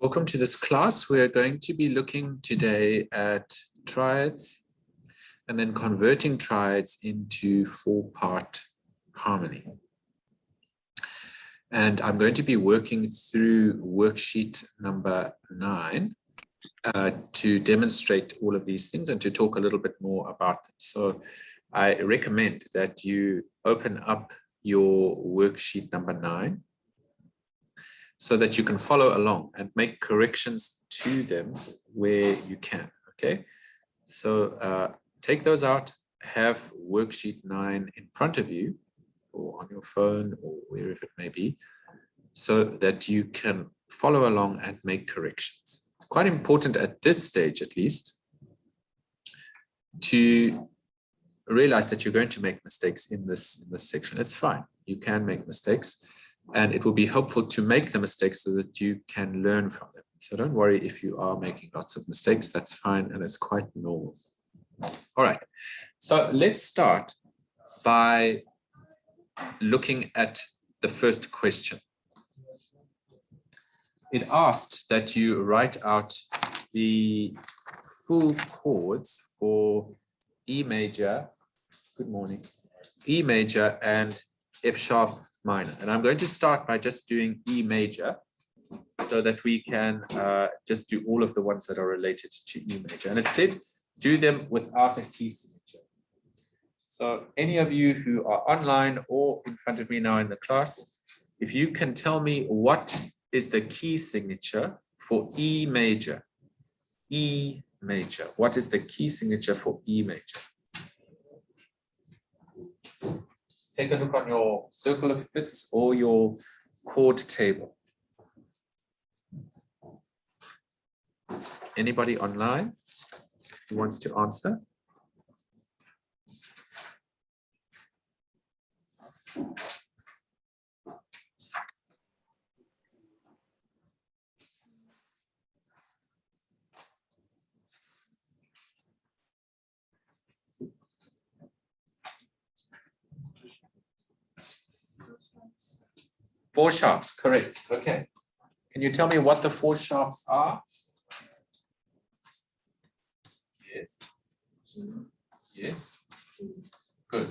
Welcome to this class. We are going to be looking today at triads and then converting triads into four-part harmony. And I'm going to be working through worksheet number 9 to demonstrate all of these things and to talk a little bit more about them. So I recommend that you open up your worksheet number 9 so that you can follow along and make corrections to them where you can, okay? So take those out, have worksheet 9 in front of you or on your phone or wherever it may be, so that you can follow along and make corrections. It's quite important at this stage, at least, to realize that you're going to make mistakes in this section. It's fine, you can make mistakes. And it will be helpful to make the mistakes so that you can learn from them. So don't worry if you are making lots of mistakes, that's fine, and it's quite normal. All right, so let's start by looking at the first question. It asked that you write out the full chords for E major, good morning, E major and F sharp minor. And I'm going to start by just doing E major so that we can just do all of the ones that are related to E major. And it said, do them without a key signature. So any of you who are online or in front of me now in the class, if you can tell me what is the key signature for E major? E major. What is the key signature for E major? Take a look on your circle of fifths or your chord table. Anybody online who wants to answer? Four sharps, correct. Okay. Can you tell me what the four sharps are? Yes. Yes. Good.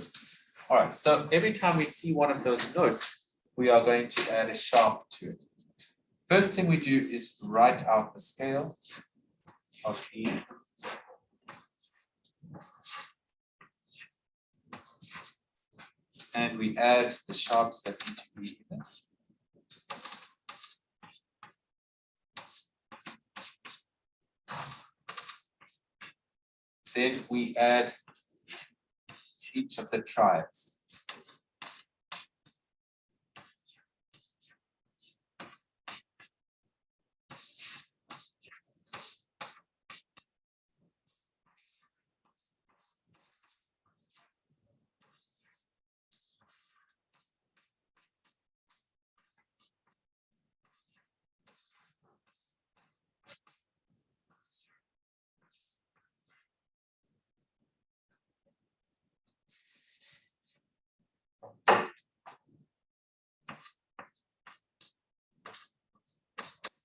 All right. So every time we see one of those notes, we are going to add a sharp to it. First thing we do is write out the scale of E. And we add the sharps that need to be in it. Then we add each of the triads.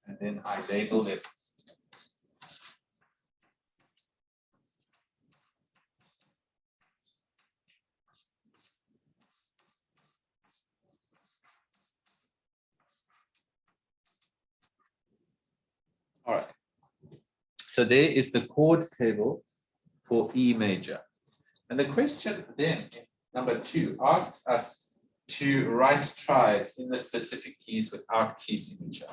And then I label them. All right. So there is the chord table for E major. And the question then, number 2, asks us to write triads in the specific keys without key signature.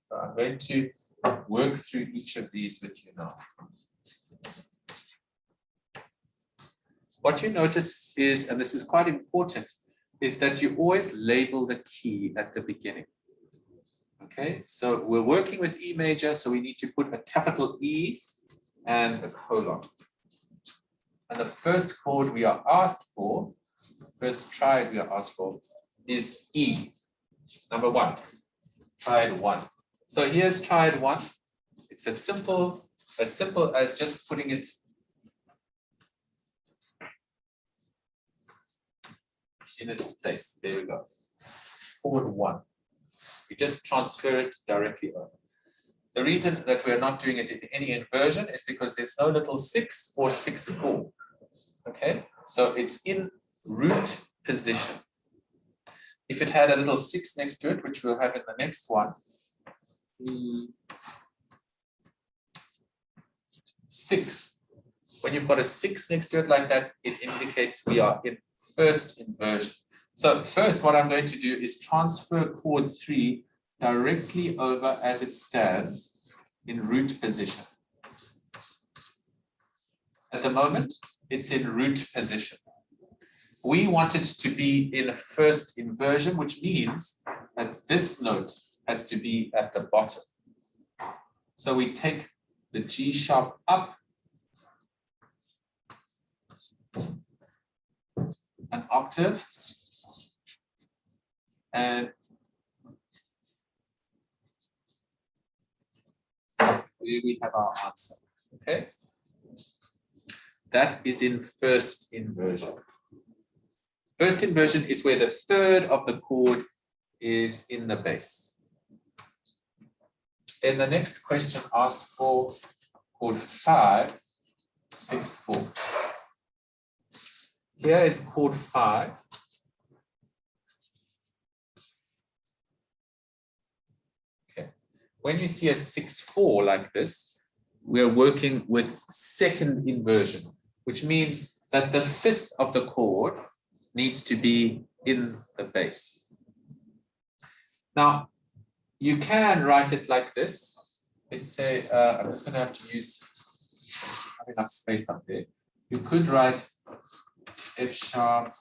So I'm going to work through each of these with you now. What you notice is, and this is quite important, is that you always label the key at the beginning. Okay, so we're working with E major, so we need to put a capital E and a colon. And the first chord we are asked for, first triad we are asked for, is E, number 1, triad 1. So here's triad 1. It's as simple as just putting it in its place. There we go. Chord 1. We just transfer it directly over. The reason that we're not doing it in any inversion is because there's no little 6 or 6-4. Okay, so it's in root position. If it had a little 6 next to it, which we'll have in the next one, 6. When you've got a 6 next to it like that, it indicates we are in first inversion. So first, what I'm going to do is transfer chord 3 directly over as it stands in root position. At the moment, it's in root position. We want it to be in first inversion, which means that this note has to be at the bottom. So we take the G sharp up an octave, and here we have our answer. Okay, that is in first inversion. First inversion is where the third of the chord is in the bass. Then the next question asked for chord 5, 6, 4. Here is chord 5. Okay. When you see a 6-4 like this, we're working with second inversion, which means that the fifth of the chord needs to be in the bass. Now, you can write it like this. Let's say, I'm just going to have to have enough space up there. You could write F sharp,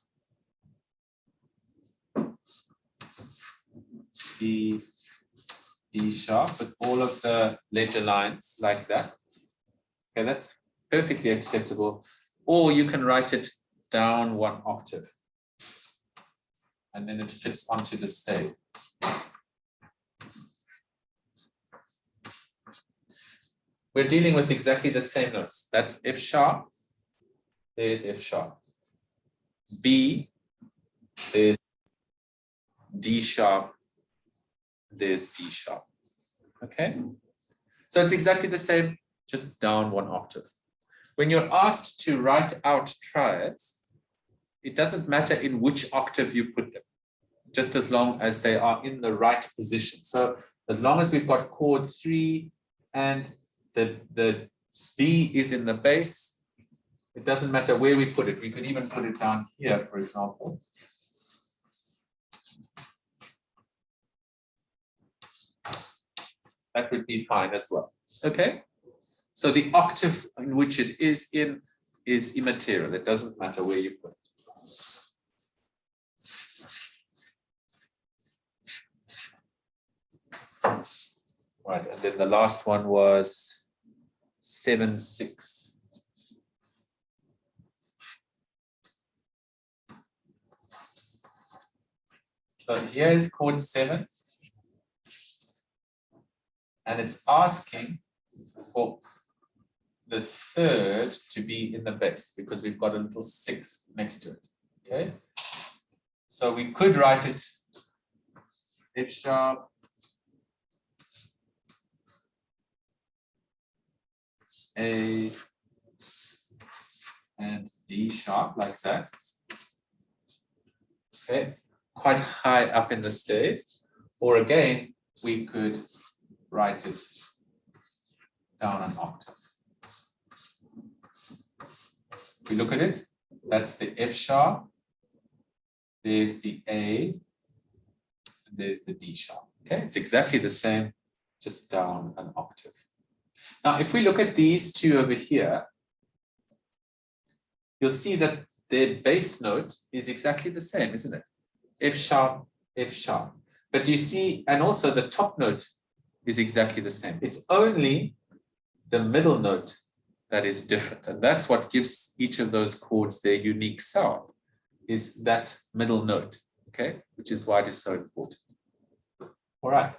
D sharp, with all of the ledger lines like that. Okay, that's perfectly acceptable. Or you can write it down 1 octave. And then it fits onto the stave. We're dealing with exactly the same notes. That's F sharp. There's F sharp. B, there's D sharp. There's D sharp. Okay? So it's exactly the same, just down 1 octave. When you're asked to write out triads, it doesn't matter in which octave you put them, just as long as they are in the right position. So as long as we've got chord 3 and the B is in the bass, it doesn't matter where we put it. We could even put it down here, for example. That would be fine as well. Okay? So the octave in which it is in is immaterial. It doesn't matter where you put it. Right, and then the last one was 7, 6. So here is chord 7. And it's asking for the third to be in the bass because we've got a little 6 next to it. Okay. So we could write it F sharp, A, and D sharp like that. Okay, quite high up in the stave. Or again, we could write it down an octave. We look at it, that's the F sharp, there's the A, and there's the D sharp. Okay, it's exactly the same, just down an octave. Now, if we look at these two over here, you'll see that their bass note is exactly the same, isn't it? F sharp, F sharp. But you see, and also the top note is exactly the same. It's only the middle note that is different. And that's what gives each of those chords their unique sound, is that middle note, okay? Which is why it is so important. All right.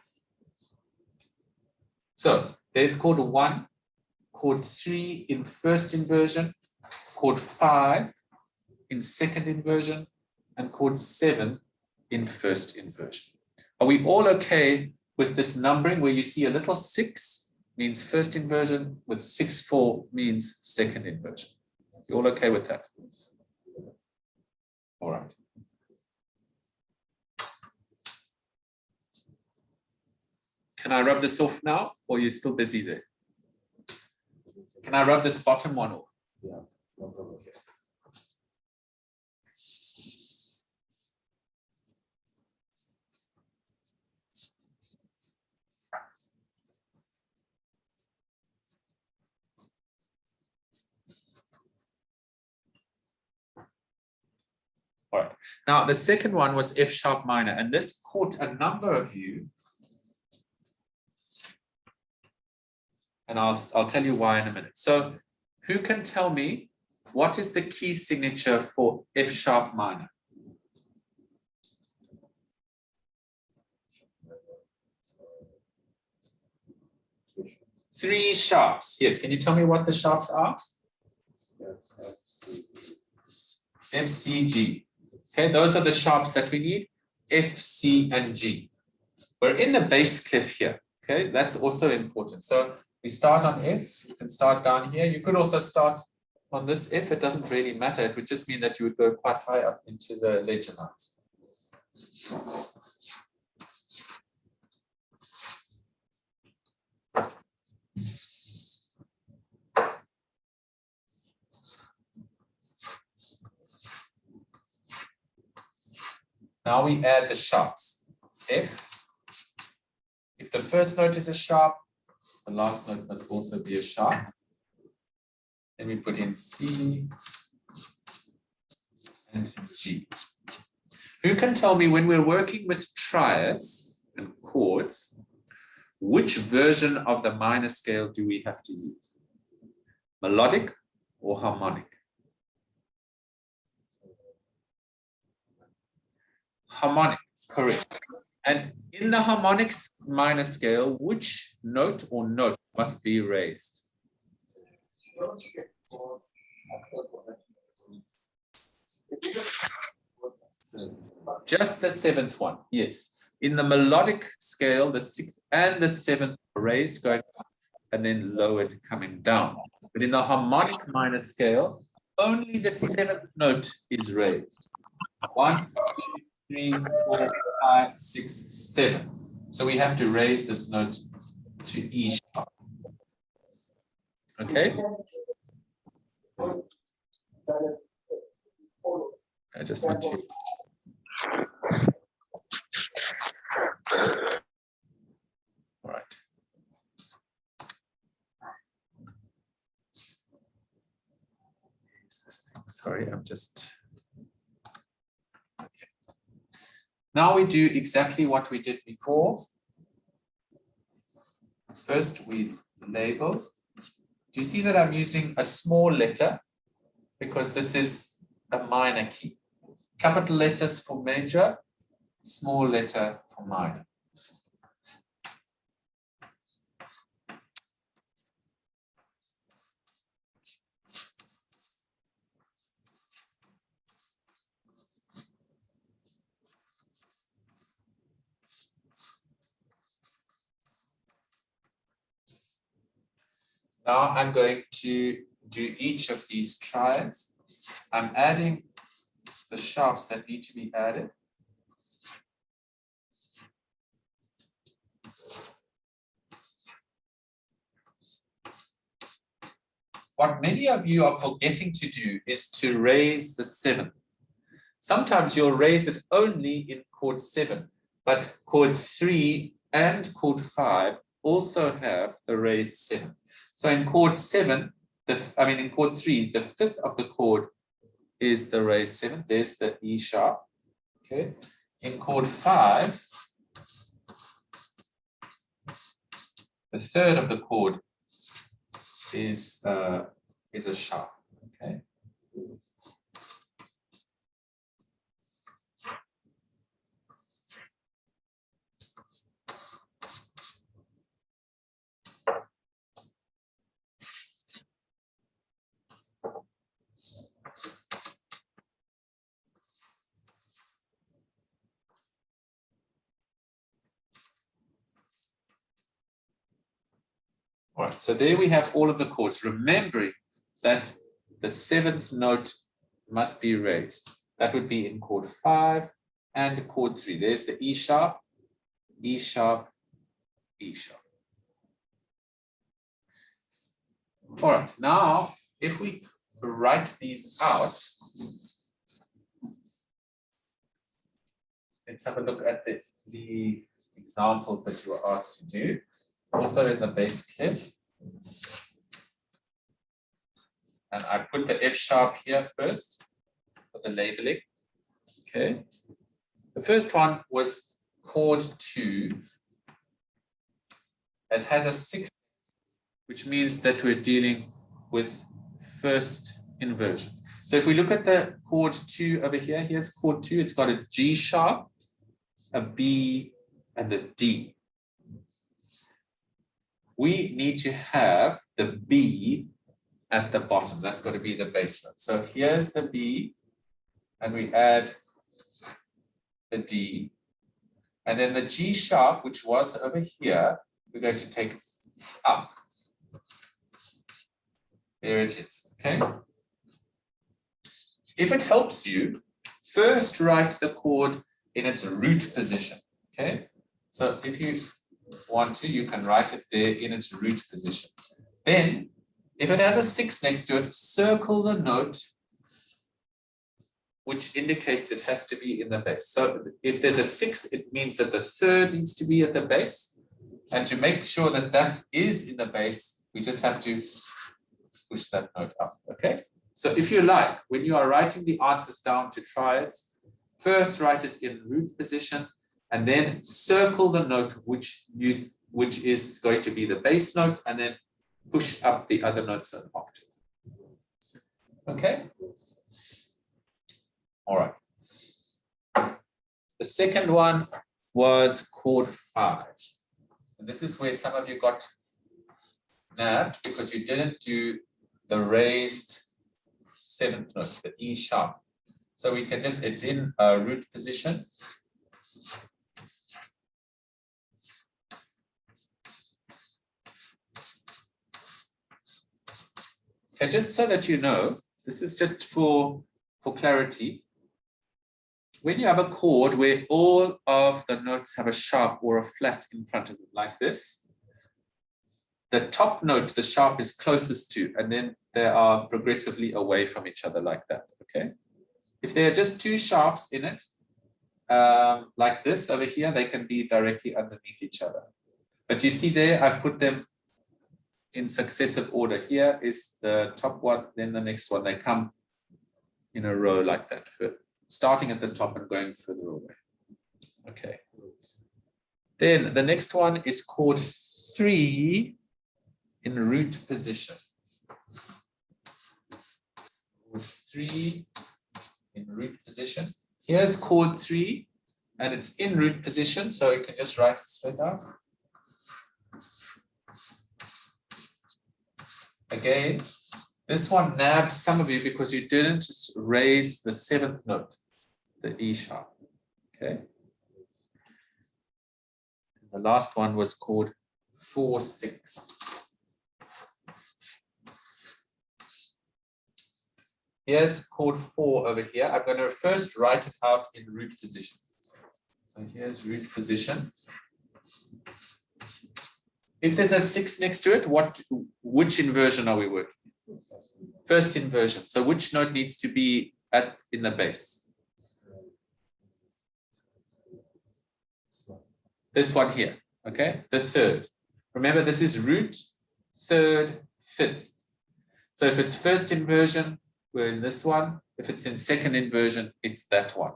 So there's chord 1, chord 3 in first inversion, chord 5 in second inversion, and chord 7 in first inversion. Are we all okay with this numbering where you see a little 6 means first inversion, with 6-4 means second inversion? You all okay with that? All right. Can I rub this off now, or are you still busy there? Can I rub this bottom one off? Yeah, no problem. All right. Now, the second one was F sharp minor, and this caught a number of you. And I'll tell you why in a minute. So who can tell me what is the key signature for F sharp minor? Three sharps. Yes, can you tell me what the sharps are? F, C, G. Okay, those are the sharps that we need, F, C, and G. We're in the bass clef here. Okay, that's also important. So we start on F, you can start down here. You could also start on this F, it doesn't really matter. It would just mean that you would go quite high up into the ledger lines. Now we add the sharps. F. If the first note is a sharp, the last note must also be a sharp. Then we put in C and G. Who can tell me, when we're working with triads and chords, which version of the minor scale do we have to use? Melodic or harmonic? Harmonic, correct. And in the harmonic minor scale, which note or note must be raised? Just the seventh one, yes. In the melodic scale, the sixth and the seventh are raised going up and then lowered coming down. But in the harmonic minor scale, only the seventh note is raised. 1, 2, 3, 4, 5, 6, 7. So we have to raise this note to E sharp. Okay? I just want to. All right. Is this thing? Sorry, I'm just. Okay. Now we do exactly what we did before. First, we label. Do you see that I'm using a small letter? Because this is a minor key. Capital letters for major, small letter for minor. Now I'm going to do each of these triads. I'm adding the sharps that need to be added. What many of you are forgetting to do is to raise the seventh. Sometimes you'll raise it only in chord 7, but chord 3 and chord 5 also have the raised 7. So in chord 7, in chord 3, the fifth of the chord is the raised 7. There's the E sharp. Okay. In chord 5, the third of the chord is a sharp. Okay. All right, so there we have all of the chords, remembering that the 7th note must be raised. That would be in chord 5 and chord 3. There's the E sharp, E sharp, E sharp. All right, now if we write these out, let's have a look at the examples that you were asked to do. Also in the bass clip. And I put the F sharp here first for the labeling. Okay. The first one was chord 2. It has a 6, which means that we're dealing with first inversion. So if we look at the chord 2 over here, here's chord 2. It's got a G sharp, a B, and a D. We need to have the B at the bottom. That's got to be the bass note. So here's the B, and we add the D. And then the G sharp, which was over here, we're going to take up. There it is, okay? If it helps you, first write the chord in its root position, okay? So if you want to, you can write it there in its root position. Then, if it has a 6 next to it, circle the note which indicates it has to be in the bass. So if there's a 6, it means that the 3rd needs to be at the bass. And to make sure that that is in the bass, we just have to push that note up, okay? So if you like, when you are writing the answers down to triads, first write it in root position, and then circle the note which is going to be the bass note, and then push up the other notes an octave. Okay? All right. The second one was chord 5. And this is where some of you got nabbed because you didn't do the raised 7th note, the E sharp. So we can just, it's in a root position. And just so that you know, this is just for clarity. When you have a chord where all of the notes have a sharp or a flat in front of them like this, the top note, the sharp is closest to, and then they are progressively away from each other like that, okay? If there are just 2 sharps in it, like this over here, they can be directly underneath each other. But you see there, I've put them in successive order. Here is the top one, then the next one. They come in a row like that, starting at the top and going further away. Okay. Then the next one is chord 3 in root position. Chord 3 in root position. Here's chord 3, and it's in root position, so you can just write it straight out. Again, this one nabbed some of you because you didn't raise the 7th note, the E sharp. Okay. The last one was chord 4-6. Here's chord 4 over here. I'm going to first write it out in root position. So here's root position. If there's a 6 next to it, which inversion are we working? First inversion. So which note needs to be in the bass? This one here, okay? The 3rd. Remember, this is root, 3rd, 5th. So if it's first inversion, we're in this one. If it's in second inversion, it's that one,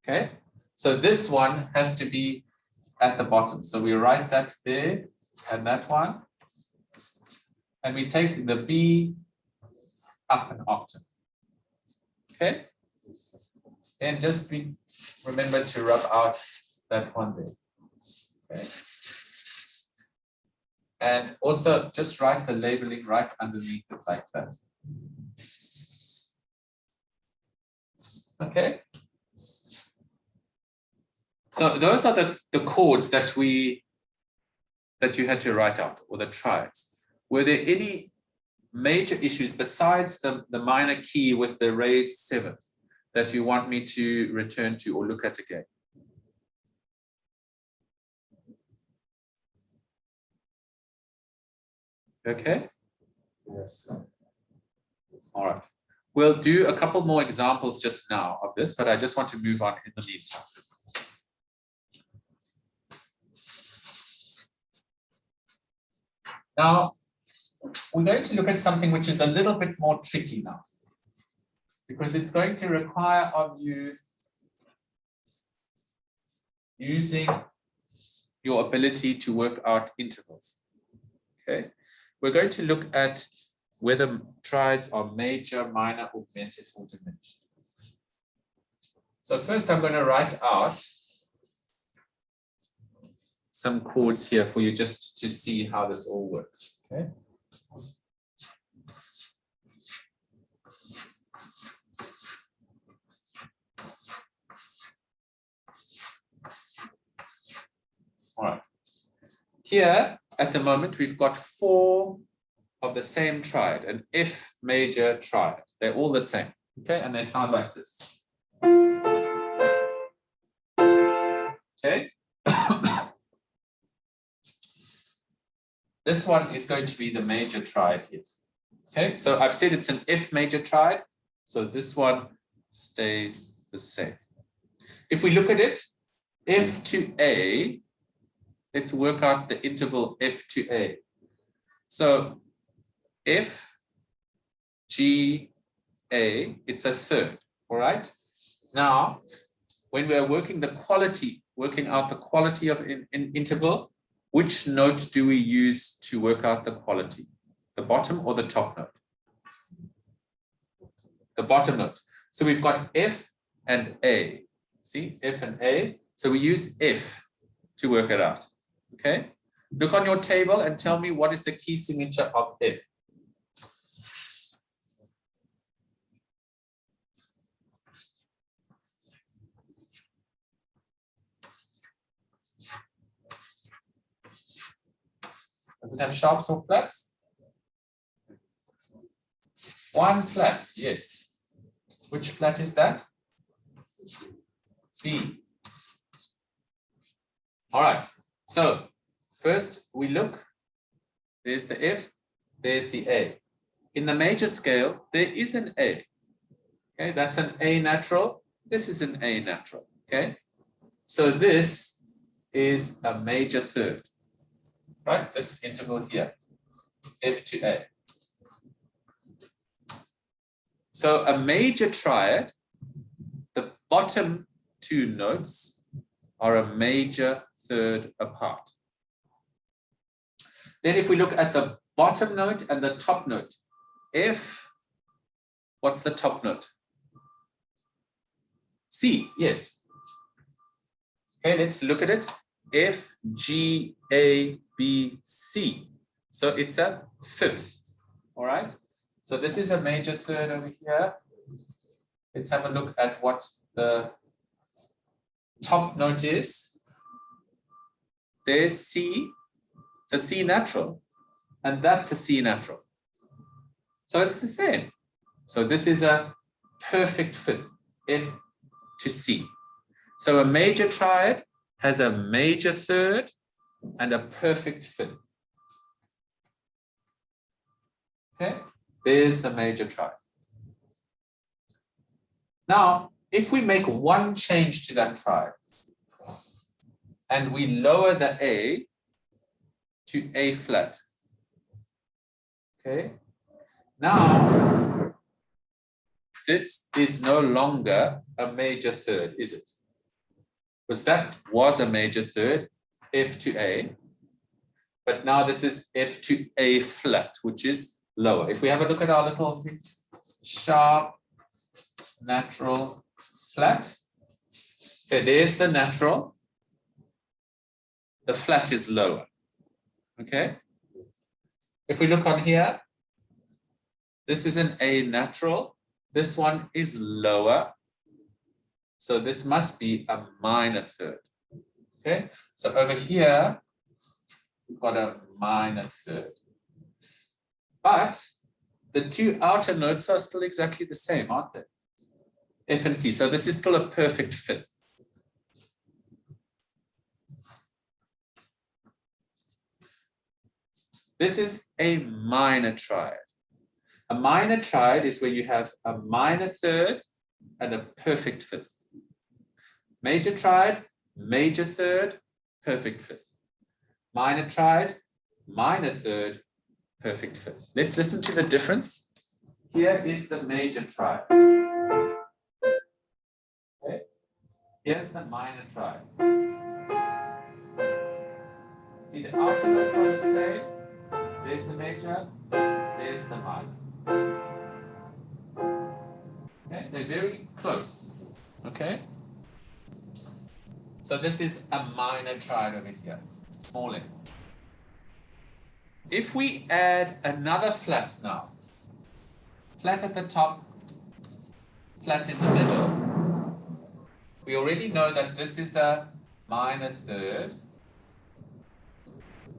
okay? So this one has to be at the bottom. So we write that there and that one. And we take the B up an octave, okay? And just remember to rub out that one there. Okay. And also just write the labeling right underneath it like that. Okay. So those are the chords that you had to write out, or the triads. Were there any major issues besides the minor key with the raised seventh that you want me to return to or look at again? Okay. Yes. All right. We'll do a couple more examples just now of this, but I just want to move on in the meantime. Now, we're going to look at something which is a little bit more tricky now, because it's going to require of you using your ability to work out intervals. Okay, we're going to look at whether triads are major, minor, augmented, or diminished. So first I'm going to write out some chords here for you just to see how this all works. Okay. All right. Here at the moment we've got 4 of the same triad, an F major triad. They're all the same. Okay, and they sound like this. Okay. This one is going to be the major triad here. Okay, so I've said it's an F major triad, so this one stays the same. If we look at it, F to A, let's work out the interval F to A. So F, G, A, it's a third, all right? Now, when we are working out the quality of an interval, which note do we use to work out the quality? The bottom or the top note? The bottom note. So we've got F and A. See, F and A. So we use F to work it out. Okay? Look on your table and tell me what is the key signature of F. Does it have sharps or flats? 1 flat, yes. Which flat is that? B. All right. So first we look. There's the F, there's the A. In the major scale, there is an A. Okay, that's an A natural. This is an A natural. Okay. So this is a major third. Right, this interval here, F to A. So a major triad, the bottom 2 notes are a major third apart. Then if we look at the bottom note and the top note, F, what's the top note? C, yes. Okay, let's look at it. F, G, A, B, C. So it's a 5th. All right. So this is a major third over here. Let's have a look at what the top note is. There's C. It's a C natural. And that's a C natural. So it's the same. So this is a perfect 5th. F to C. So a major triad has a major third and a perfect 5th. Okay, there's the major triad. Now, if we make one change to that triad and we lower the A to A flat, okay, now this is no longer a major third, is it? Because that was a major third, F to A, but now this is F to A flat, which is lower. If we have a look at our little sharp natural flat, okay, there's the natural, the flat is lower, okay? If we look on here, this is an A natural, this one is lower, so this must be a minor third. Okay, so over here, we've got a minor third. but the two outer notes are still exactly the same, aren't they? F and C. So this is still a perfect fifth. This is a minor triad. A minor triad is where you have a minor third and a perfect fifth. Major triad, major third, perfect fifth. Minor triad, minor third, perfect fifth. Let's listen to the difference. Here is the major triad. Okay. Here's the minor triad. See, the outer notes are the same. There's the major, there's the minor. Okay, they're very close. Okay. So this is a minor triad over here, small m. If we add another flat now, flat at the top, flat in the middle, we already know that this is a minor third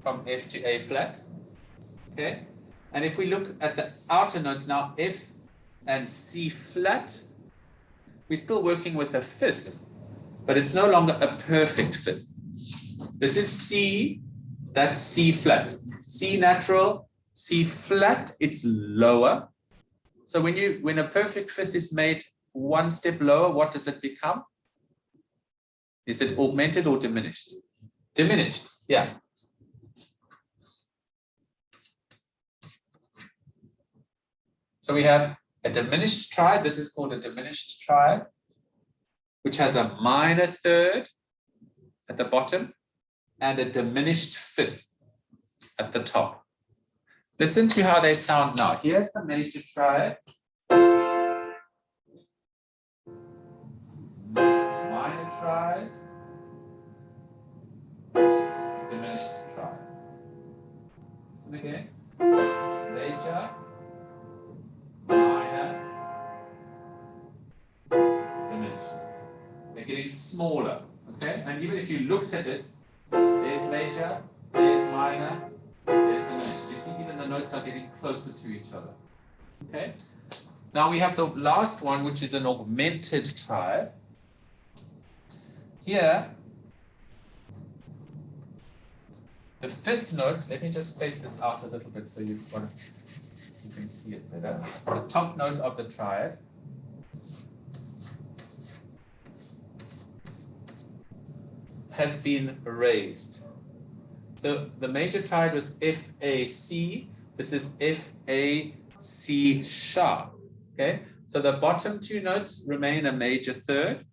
from F to A flat. Okay, and if we look at the outer notes now, F and C flat, we're still working with a fifth, but it's no longer a perfect fifth. This is C, that's C flat. C natural, C flat, it's lower. So when a perfect fifth is made one step lower, what does it become? Is it augmented or diminished? Diminished, yeah. So we have a diminished triad. This is called a diminished triad, which has a minor third at the bottom and a diminished fifth at the top. Listen to how they sound now. Here's the major triad. Minor triad. Diminished triad. Listen again. Major. Minor. Diminished. They're getting smaller. Okay? And even if you looked at it, there's major, there's minor, there's diminished. You see, even the notes are getting closer to each other. Okay? Now we have the last one, which is an augmented triad. Here, the fifth note, let me just space this out a little bit so you can see it better. The top note of the triad has been raised. So the major triad was F, A, C. This is F, A, C sharp. Okay, so the bottom two notes remain a major third.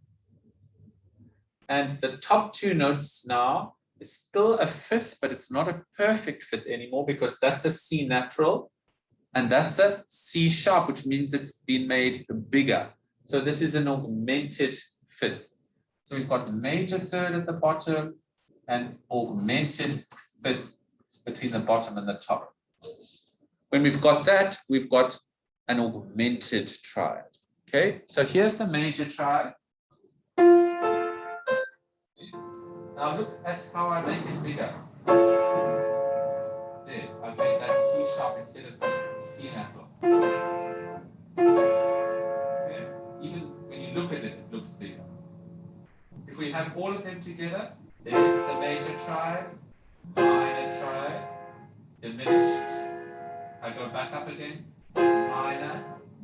And the top two notes now is still a fifth, but it's not a perfect fifth anymore because that's a C natural and that's a C sharp, which means it's been made bigger. So this is an augmented fifth. So we've got major third at the bottom and augmented fifth between the bottom and the top. When we've got that, we've got an augmented triad. Okay, so here's the major triad. Now look at how I make it bigger. There, I've made that C sharp instead of C natural. Okay. Even when you look at it, it looks bigger. If we have all of them together, there's the major triad, minor triad, diminished. I go back up again, minor,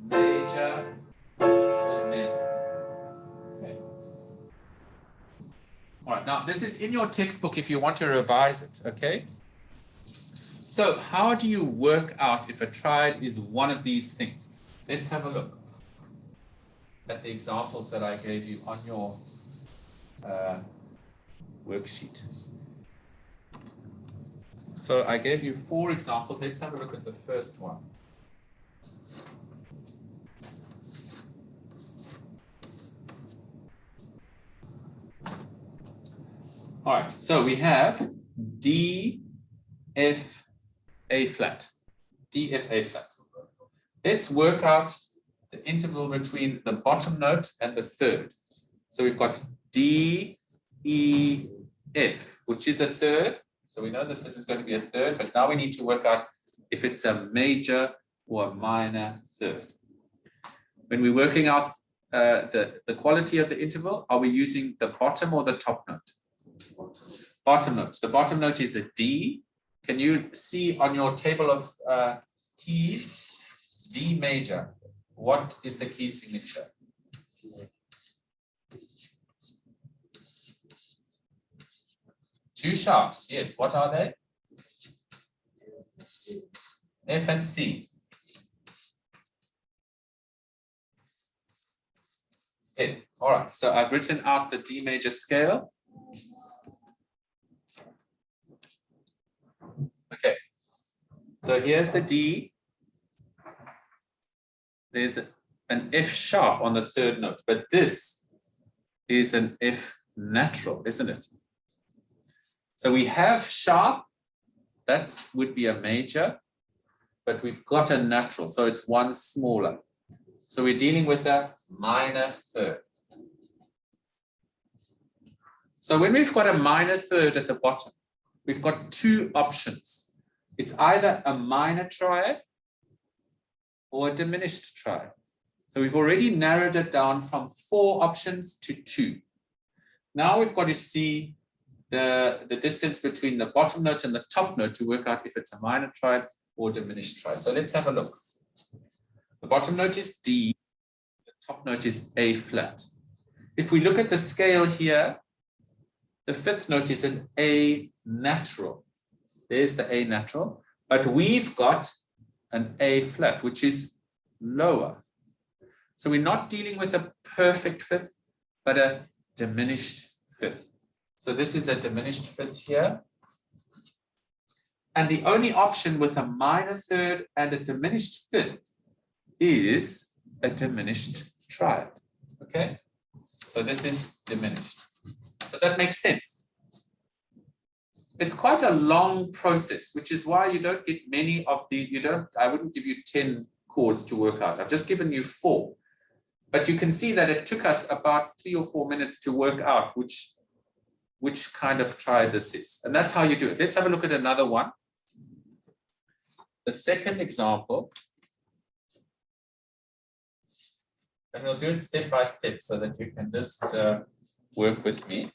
major, augmented. Okay. All right, now this is in your textbook if you want to revise it, okay? So how do you work out if a triad is one of these things? Let's have a look at the examples that I gave you on your worksheet. So I gave you 4 examples. Let's have a look at the first one. All right, so we have D, F, A flat. D, F, A flat. Let's work out the interval between the bottom note and the third. So we've got D, E, F, which is a third. So we know that this is going to be a third, but now we need to work out if it's a major or a minor third. When we're working out the quality of the interval, are we using the bottom or the top note? Bottom note. The bottom note is a D. Can you see on your table of keys, D major? What is the key signature? Two sharps, yes. What are they? F and C. Okay. All right, so I've written out the D major scale. Okay, so here's the D. There's an F sharp on the third note, but this is an F natural, isn't it? So we have sharp, that would be a major, but we've got a natural, so it's one smaller. So we're dealing with a minor third. So when we've got a minor third at the bottom, we've got two options. It's either a minor triad or a diminished triad. So we've already narrowed it down from 4 options to 2. Now we've got to see the distance between the bottom note and the top note to work out if it's a minor triad or diminished triad. So let's have a look. The bottom note is D, the top note is A flat. If we look at the scale here, the 5th note is an A natural. There's the A natural, but we've got an A flat, which is lower. So we're not dealing with a perfect 5th, but a diminished 5th. So this is a diminished 5th here. And the only option with a minor third and a diminished 5th is a diminished triad. Okay? So this is diminished. Does that make sense? It's quite a long process, which is why you don't get many of these. I wouldn't give you 10 chords to work out. I've just given you 4. But you can see that it took us about 3 or 4 minutes to work out which kind of triad this is. And that's how you do it. Let's have a look at another one. The second example. And we'll do it step by step so that you can just work with me.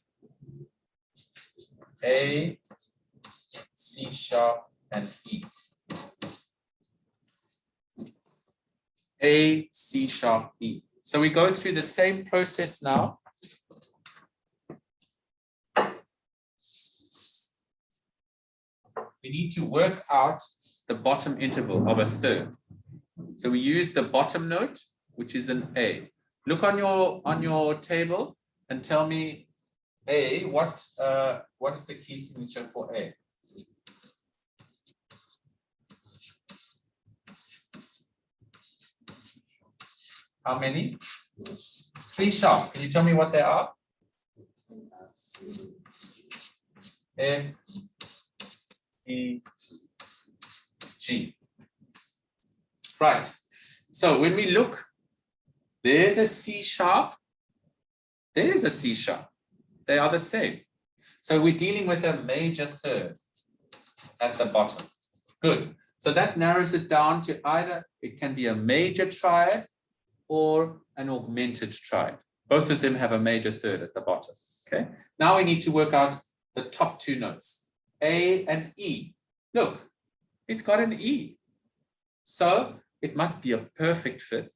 A, C sharp, and E. A, C sharp, E. So we go through the same process now. We need to work out the bottom interval of a third. So we use the bottom note, which is an A. Look on your table and tell me A, what is the key signature for A? How many? 3 sharps. Can you tell me what they are? F, E, G. Right. So when we look, there's a C sharp, there's a C sharp. They are the same. So we're dealing with a major third at the bottom. Good. So that narrows it down to either it can be a major triad or an augmented triad. Both of them have a major third at the bottom. Okay. Now we need to work out the top 2 notes, A and E. Look, it's got an E. So it must be a perfect 5th.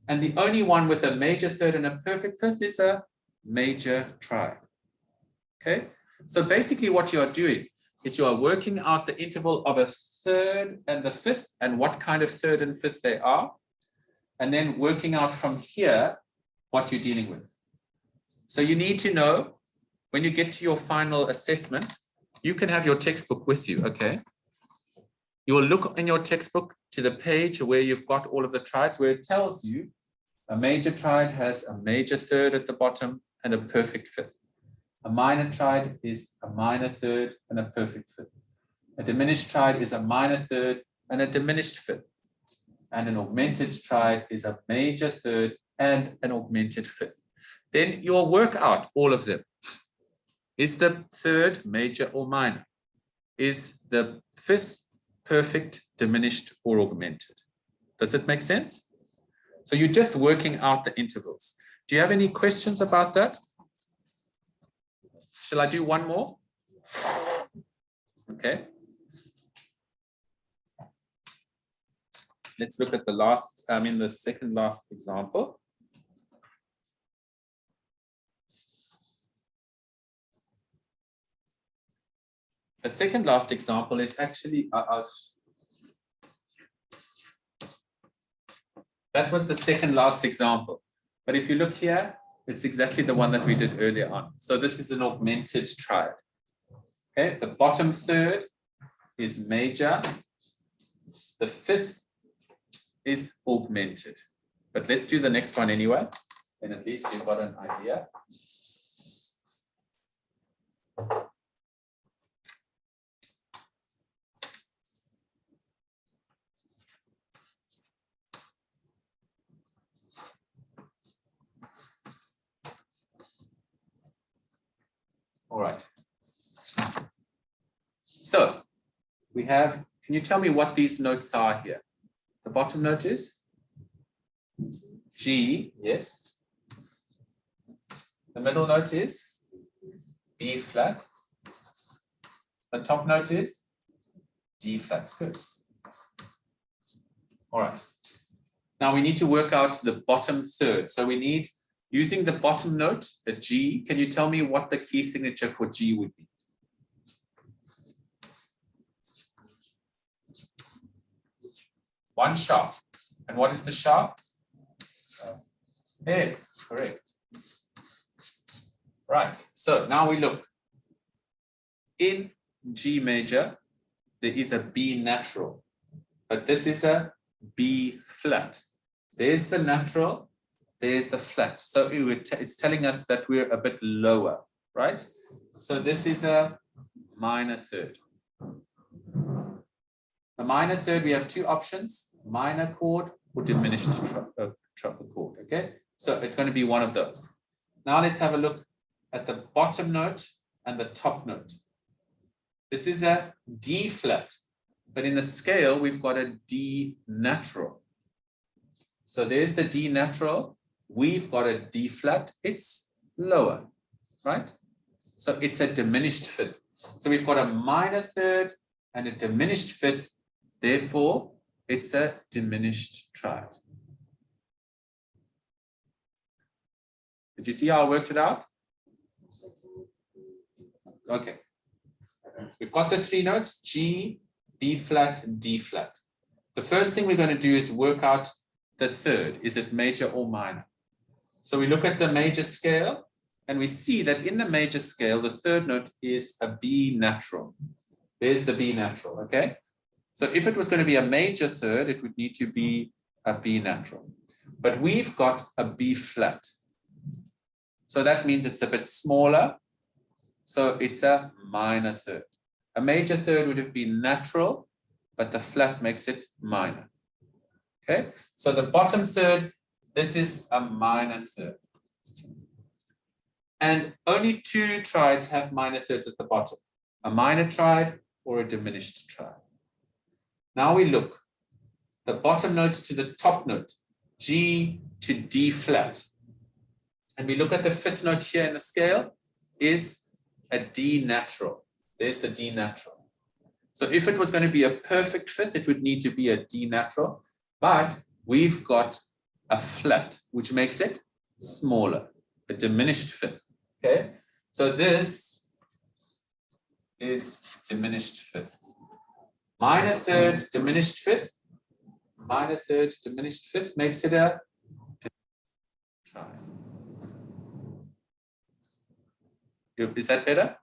And the only one with a major third and a perfect 5th is a major triad. Okay. So basically what you are doing is you are working out the interval of a third and the 5th and what kind of third and 5th they are. And then working out from here what you're dealing with. So you need to know when you get to your final assessment, you can have your textbook with you, okay? You will look in your textbook to the page where you've got all of the triads, where it tells you a major triad has a major third at the bottom and a perfect 5th. A minor triad is a minor third and a perfect 5th. A diminished triad is a minor third and a diminished 5th. And an augmented triad is a major third and an augmented 5th. Then you'll work out all of them. Is the third major or minor? Is the 5th perfect, diminished, or augmented. Does it make sense? So you're just working out the intervals. Do you have any questions about that? Shall I do one more? Okay. Let's look at the second last example. The second last example is actually that was the second last example. But if you look here, it's exactly the one that we did earlier on. So this is an augmented triad. Okay, the bottom third is major. The fifth is augmented. But let's do the next one anyway. And at least you've got an idea. All right. So we have, can you tell me what these notes are here? The bottom note is G, yes. The middle note is B flat. The top note is D flat. Good. All right. Now we need to work out the bottom third. So we need, using the bottom note, a G, can you tell me what the key signature for G would be? One sharp. And what is the sharp? F, correct. Right. So now we look. In G major, there is a B natural, but this is a B flat. There's the natural, there's the flat. So it's telling us that we're a bit lower, right? So this is a minor third. A minor third, we have two options, minor chord or diminished treble chord, okay? So it's going to be one of those. Now let's have a look at the bottom note and the top note. This is a D flat, but in the scale, we've got a D natural. So there's the D natural. We've got a D flat. It's lower, right? So it's a diminished fifth. So we've got a minor third and a diminished fifth. Therefore, it's a diminished triad. Did you see how I worked it out? Okay. We've got the three notes, G, B flat, and D flat. The first thing we're going to do is work out the third. Is it major or minor? So we look at the major scale, and we see that in the major scale, the third note is a B natural. There's the B natural, okay? So if it was going to be a major third, it would need to be a B natural. But we've got a B flat. So that means it's a bit smaller. So it's a minor third. A major third would have been natural, but the flat makes it minor. Okay, so the bottom third, this is a minor third. And only two triads have minor thirds at the bottom, a minor triad or a diminished triad. Now we look, the bottom note to the top note, G to D flat. And we look at the fifth note here in the scale is a D natural. There's the D natural. So if it was going to be a perfect fifth, it would need to be a D natural, but we've got a flat, which makes it smaller, a diminished fifth. Okay, so this is diminished fifth. Minor third, diminished fifth. Minor third, diminished fifth makes it a triad. Is that better?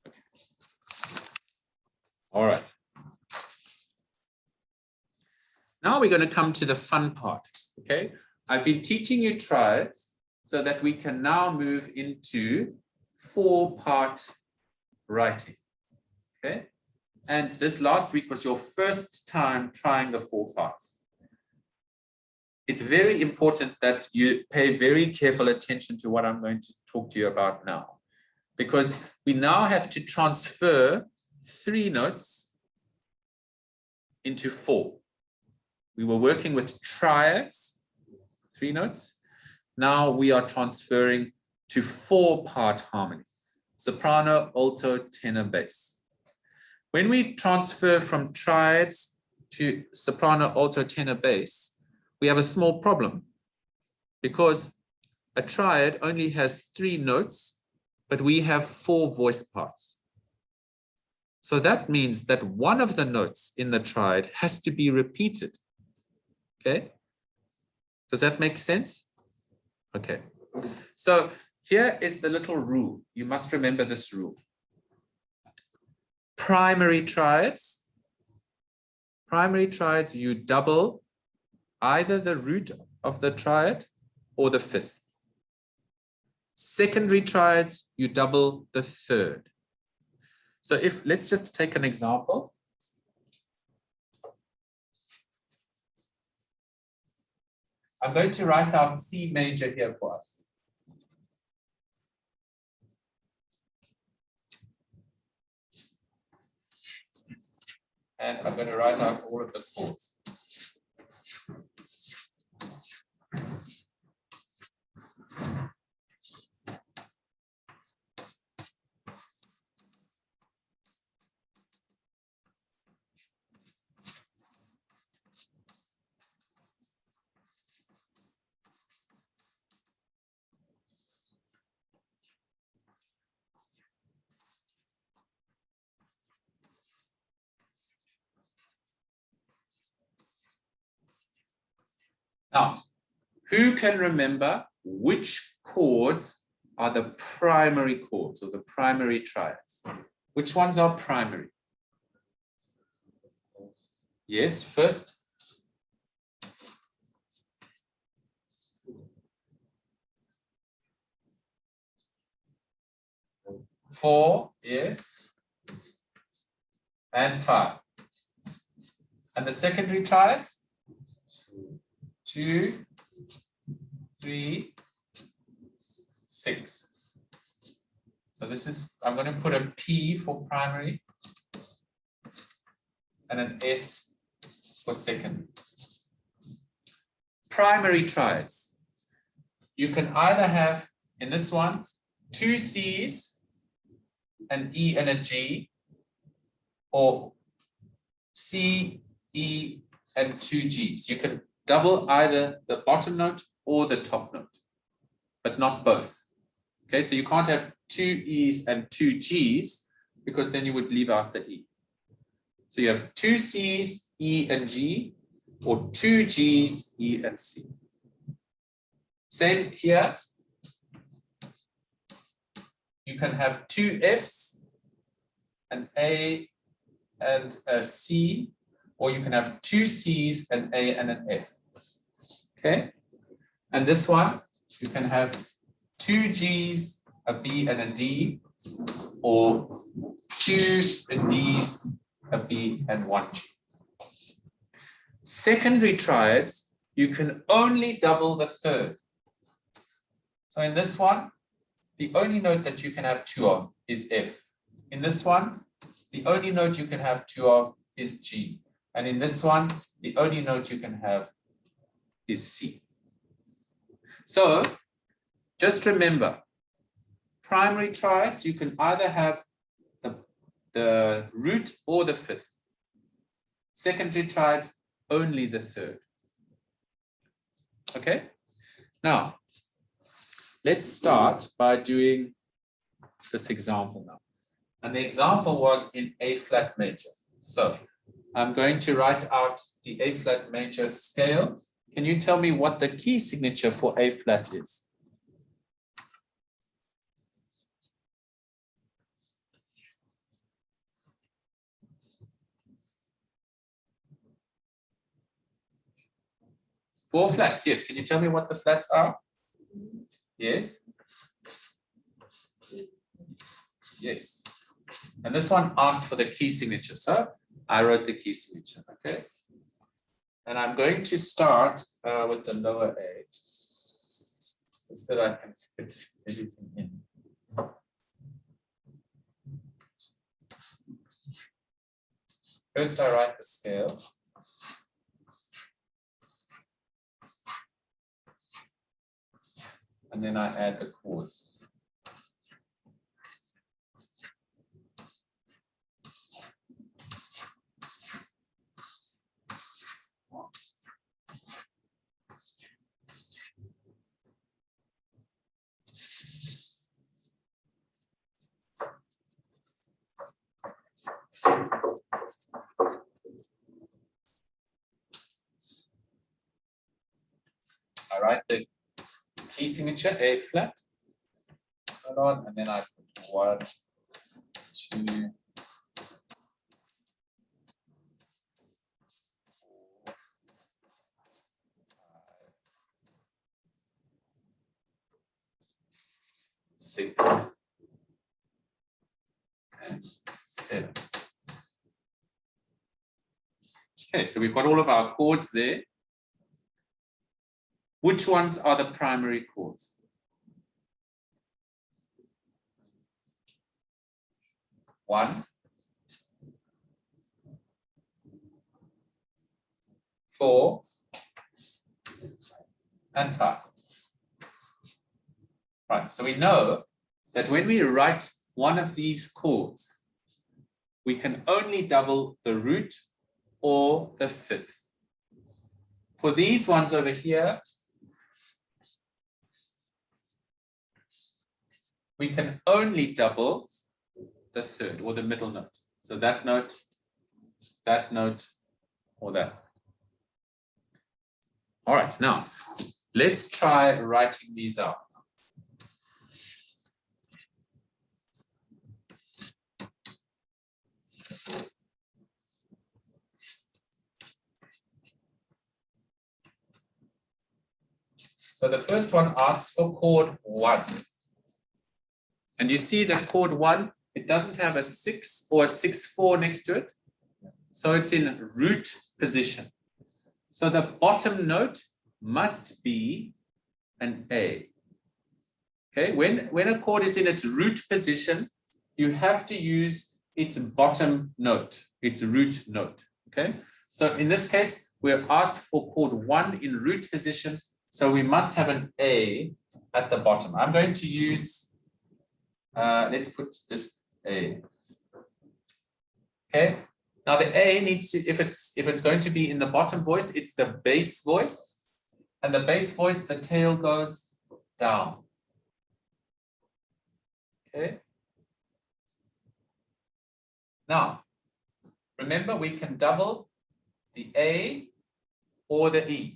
Okay. All right. Now we're going to come to the fun part. Okay, I've been teaching you triads so that we can now move into 4-part writing. Okay, and this last week was your first time trying the 4 parts. It's very important that you pay very careful attention to what I'm going to talk to you about now, because we now have to transfer 3 notes into 4. We were working with triads, 3 notes. Now we are transferring to 4-part harmony, soprano, alto, tenor, bass. When we transfer from triads to soprano, alto, tenor, bass, we have a small problem because a triad only has 3 notes, but we have 4 voice parts. So that means that one of the notes in the triad has to be repeated. Okay? Does that make sense? Okay. So here is the little rule. You must remember this rule. Primary triads, you double either the root of the triad or the 5th. Secondary triads, you double the 3rd. So if, let's just take an example. I'm going to write out C major here for us. And I'm going to write out all of the chords. Now, who can remember which chords are the primary chords or the primary triads? Which ones are primary? Yes, first. Four, yes. And 5. And the secondary triads? 2, 3, 6. So this is, I'm going to put a P for primary and an S for secondary. Primary triads. You can either have, in this one, 2 C's, an E and a G, or C, E, and 2 G's. You can double either the bottom note or the top note, but not both. Okay, so you can't have 2 E's and 2 G's because then you would leave out the E. So you have 2 C's, E and G, or 2 G's, E and C. Same here. You can have 2 F's, an A and a C, or you can have 2 C's, an A and an F. Okay, and this one, you can have 2 G's, a B and a D, or 2 D's, a B and 1 G. Secondary triads, you can only double the 3rd. So in this one, the only note that you can have 2 of is F. In this one, the only note you can have 2 of is G. And in this one, the only note you can have is C. So just remember, primary triads, you can either have the root or the 5th. Secondary triads, only the 3rd. Okay? Now, let's start by doing this example now. And the example was in A flat major. So I'm going to write out the A flat major scale. Can you tell me what the key signature for A flat is? Four flats, yes. Can you tell me what the flats are? Yes. Yes. And this one asked for the key signature. So I wrote the key signature, okay? And I'm going to start with the lower A, so that I can fit everything in. First I write the scale. And then I add the chords. I write the key signature A flat, and then I put 1, 2, 6, and 7. Okay, so we've got all of our chords there. Which ones are the primary chords? One, 4, and 5. Right, so we know that when we write one of these chords, we can only double the root or the fifth. For these ones over here, we can only double the third or the middle note. So that note, or that. All right, now let's try writing these out. So the first one asks for chord 1. And you see that chord 1, it doesn't have a 6 or a 6/4 next to it. So it's in root position. So the bottom note must be an A. Okay, when a chord is in its root position, you have to use its bottom note, its root note. Okay, so in this case, we're asked for chord 1 in root position. So we must have an A at the bottom. I'm going to use, let's put this A. Okay, now the A needs to, if it's going to be in the bottom voice, it's the bass voice. And the bass voice, the tail goes down. Okay. Now, remember we can double the A or the E.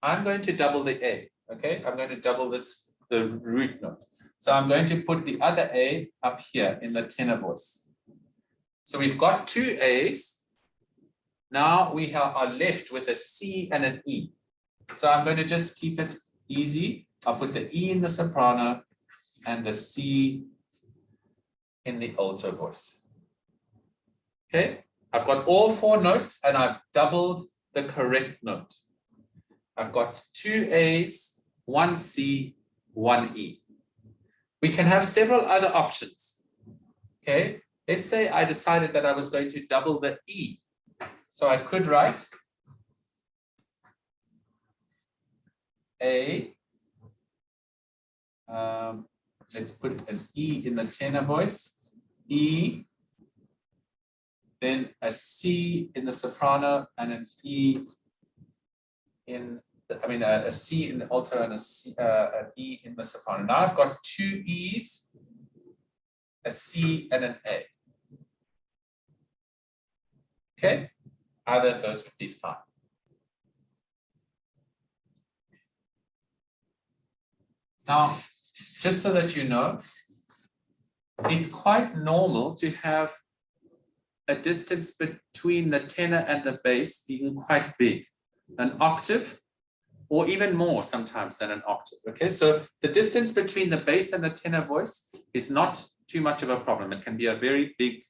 I'm going to double the A, okay? I'm going to double this, the root note. So I'm going to put the other A up here in the tenor voice. So we've got 2 A's. Now we are left with a C and an E. So I'm going to just keep it easy. I'll put the E in the soprano and the C in the alto voice. Okay, I've got all 4 notes and I've doubled the correct note. I've got 2 A's, 1 C, 1 E. We can have several other options. Okay, let's say I decided that I was going to double the E. So I could write A, let's put an E in the tenor voice, E, then a C in the soprano and an E in, a C in the alto and an E in the soprano. Now I've got 2 E's, a C and an A. Okay, either of those would be fine. Now, just so that you know, it's quite normal to have a distance between the tenor and the bass being quite big, an octave, or even more sometimes than an octave. Okay, so the distance between the bass and the tenor voice is not too much of a problem. It can be a very big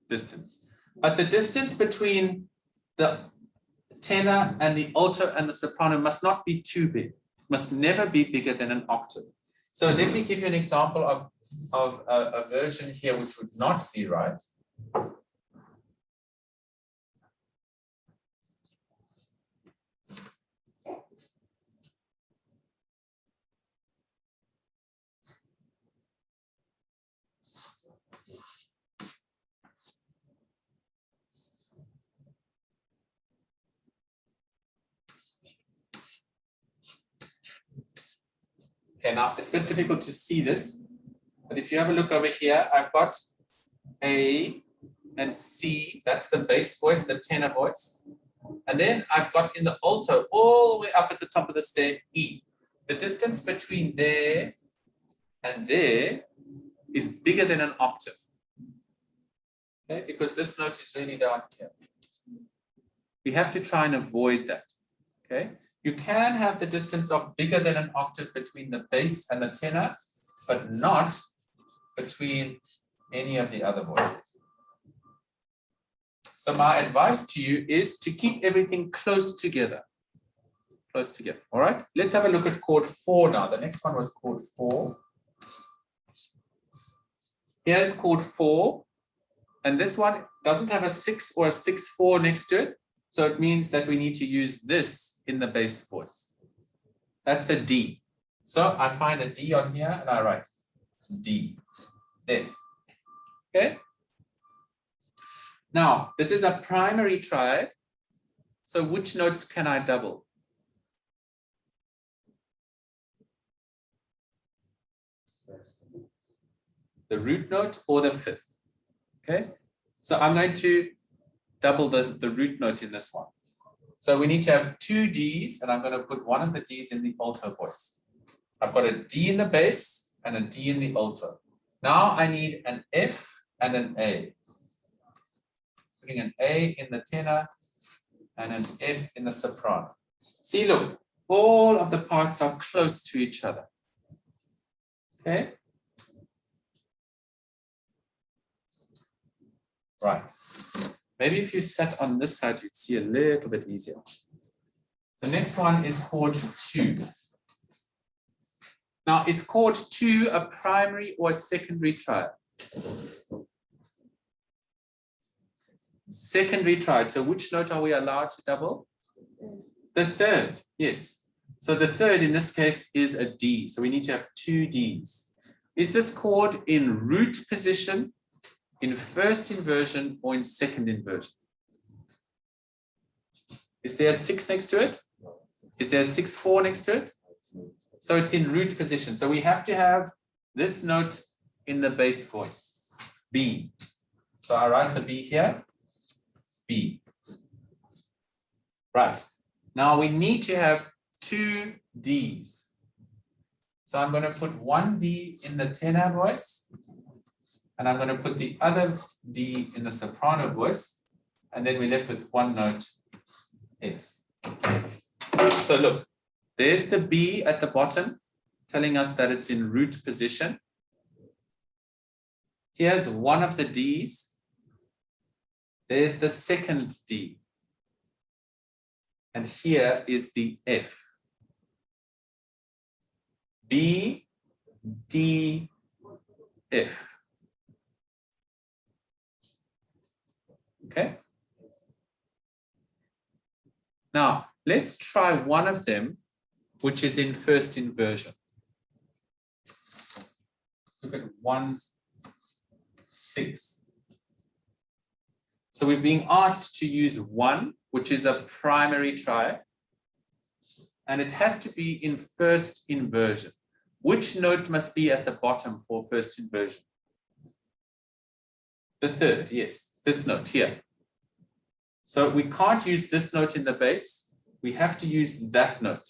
distance. But the distance between the tenor and the alto and the soprano must not be too big. It must never be bigger than an octave. So let me give you an example of a version here which would not be right. Okay, now it's a bit difficult to see this, but if you have a look over here, I've got A and C, that's the bass voice, the tenor voice. And then I've got in the alto, all the way up at the top of the stair, E. The distance between there and there is bigger than an octave. Okay, because this note is really down here. We have to try and avoid that. Okay, you can have the distance of bigger than an octave between the bass and the tenor, but not between any of the other voices. So my advice to you is to keep everything close together. Close together. All right, let's have a look at chord 4 now. The next one was chord 4. Here's chord 4, and this one doesn't have a 6 or a 6/4 next to it. So it means that we need to use this in the bass voice. That's a D. So I find a D on here and I write D. There. Okay. Now, this is a primary triad. So which notes can I double? The root note or the fifth. Okay. So I'm going to double the root note in this one. So we need to have 2 Ds, and I'm going to put one of the Ds in the alto voice. I've got a D in the bass and a D in the alto. Now I need an F and an A. Putting an A in the tenor and an F in the soprano. See, look, all of the parts are close to each other. Okay. Right. Maybe if you sat on this side, you'd see a little bit easier. The next one is chord 2. Now, is chord 2 a primary or a secondary triad? Secondary triad. So which note are we allowed to double? The third, yes. So the third in this case is a D. So we need to have 2 Ds. Is this chord in root position, in first inversion, or in second inversion? Is there a 6 next to it? Is there a 6/4 next to it? So it's in root position. So we have to have this note in the bass voice, B. So I write the B here, B. Right. Now we need to have 2 Ds. So I'm going to put 1 D in the tenor voice, and I'm going to put the other D in the soprano voice, and then we're left with one note, F. So look, there's the B at the bottom, telling us that it's in root position. Here's one of the Ds. There's the second D. And here is the F. B, D, F. Okay. Now, let's try one of them, which is in first inversion. Look at 1, 6. So we're being asked to use 1, which is a primary triad, and it has to be in first inversion. Which note must be at the bottom for first inversion? The third, yes, this note here. So we can't use this note in the bass. We have to use that note.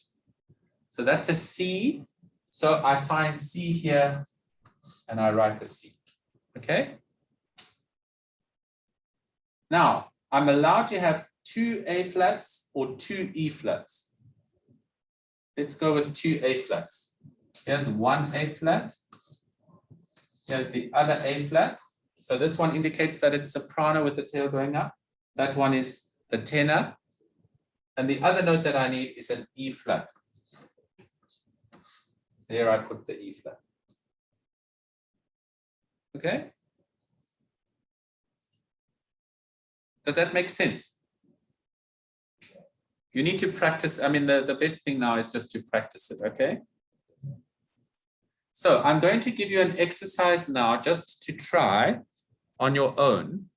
So that's a C. So I find C here and I write the C. Okay. Now I'm allowed to have 2 A flats or 2 E flats. Let's go with 2 A flats. Here's 1 A flat. Here's the other A flat. So this one indicates that it's soprano with the tail going up. That one is the tenor. And the other note that I need is an E flat. There I put the E flat. Okay? Does that make sense? You need to practice. I mean, the best thing now is just to practice it, okay? So I'm going to give you an exercise now just to try on your own.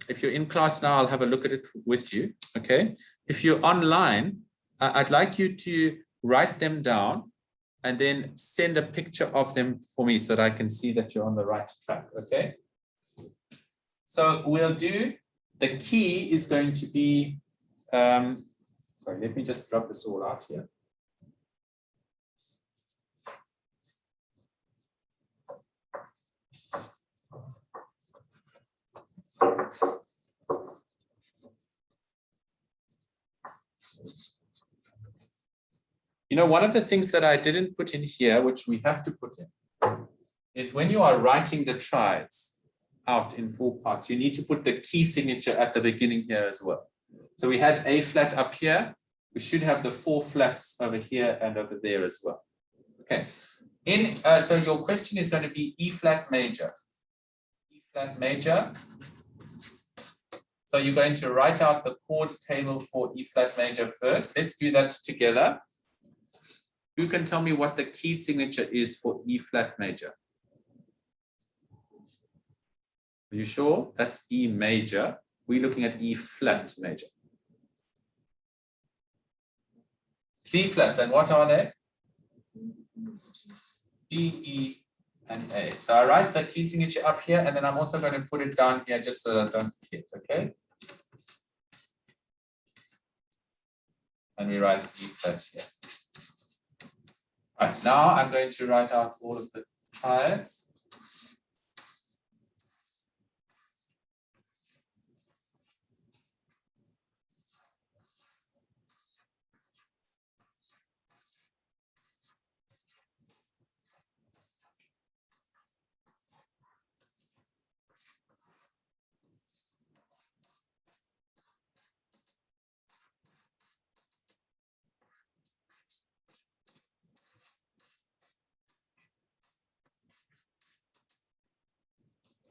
If you're in class now, I'll have a look at it with you, okay? If you're online, I'd like you to write them down and then send a picture of them for me so that I can see that you're on the right track, okay? So we'll do, the key is going to be, sorry, let me just drop this all out here. You know, one of the things that I didn't put in here, which we have to put in, is when you are writing the triads out in 4 parts, you need to put the key signature at the beginning here as well. So we had A flat up here. We should have the 4 flats over here and over there as well. Okay. So your question is going to be E flat major. E flat major. So you're going to write out the chord table for E flat major first. Let's do that together. Who can tell me what the key signature is for E flat major? Are you sure? That's E major. We're looking at E flat major. 3 flats, and what are they? B, E, and A. So I write the key signature up here, and then I'm also going to put it down here just so that I don't forget, okay? And we write E flat here. Right, now I'm going to write out all of the triads.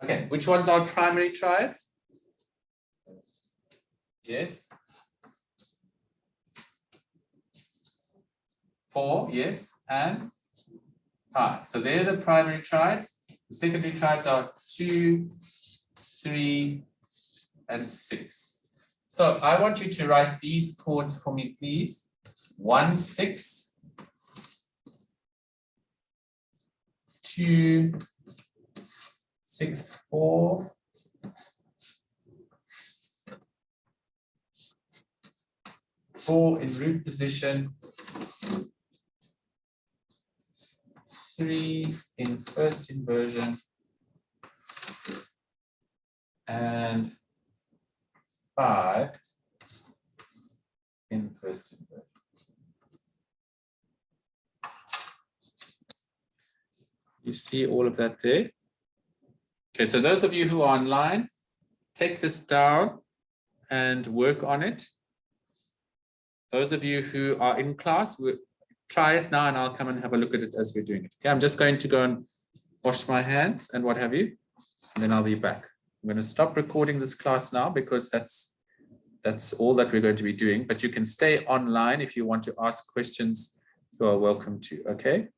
Okay, which ones are primary triads? Yes. 4, yes, and 5. So they're the primary triads. The secondary triads are 2, 3, and 6. So I want you to write these chords for me, please. 1, 6, 2, 6, 4, 4 in root position, 3 in first inversion, and 5 in first inversion. You see all of that there? Okay, so those of you who are online, take this down and work on it. Those of you who are in class, try it now and I'll come and have a look at it as we're doing it. Okay, I'm just going to go and wash my hands and what have you, and then I'll be back. I'm going to stop recording this class now because that's all that we're going to be doing, but you can stay online if you want to ask questions. You are welcome to, okay?